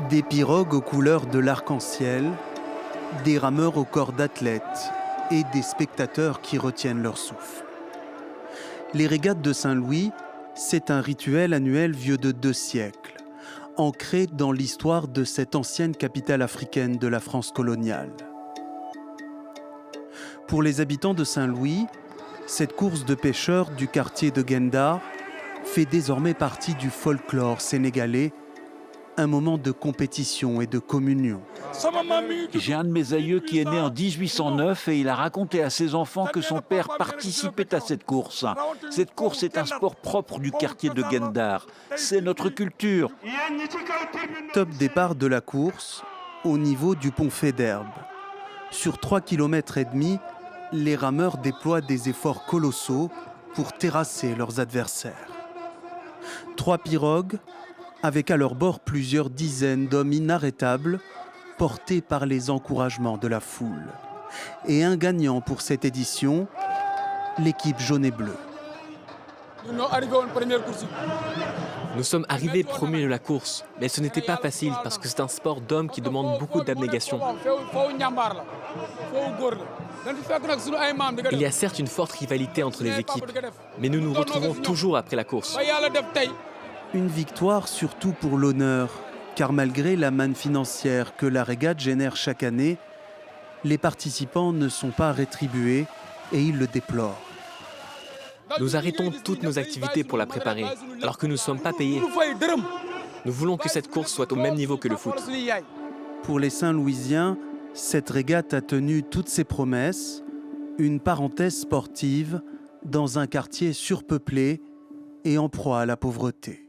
Des pirogues aux couleurs de l'arc-en-ciel, des rameurs au corps d'athlètes et des spectateurs qui retiennent leur souffle. Les régates de Saint-Louis, c'est un rituel annuel vieux de 2 siècles, ancré dans l'histoire de cette ancienne capitale africaine de la France coloniale. Pour les habitants de Saint-Louis, cette course de pêcheurs du quartier de Gendar fait désormais partie du folklore sénégalais, un moment de compétition et de communion. J'ai un de mes aïeux qui est né en 1809 et il a raconté à ses enfants que son père participait à cette course. Cette course est un sport propre du quartier de Gendar. C'est notre culture. Top départ de la course au niveau du pont Faidherbe. Sur 3,5 km, les rameurs déploient des efforts colossaux pour terrasser leurs adversaires. 3 pirogues, avec à leur bord plusieurs dizaines d'hommes inarrêtables, portés par les encouragements de la foule. Et un gagnant pour cette édition, l'équipe jaune et bleue. Nous sommes arrivés premiers de la course, mais ce n'était pas facile parce que c'est un sport d'hommes qui demande beaucoup d'abnégation. Il y a certes une forte rivalité entre les équipes, mais nous nous retrouvons toujours après la course. Une victoire surtout pour l'honneur, car malgré la manne financière que la régate génère chaque année, les participants ne sont pas rétribués et ils le déplorent. Nous arrêtons toutes nos activités pour la préparer, alors que nous ne sommes pas payés. Nous voulons que cette course soit au même niveau que le foot. Pour les Saint-Louisiens, cette régate a tenu toutes ses promesses, une parenthèse sportive dans un quartier surpeuplé et en proie à la pauvreté.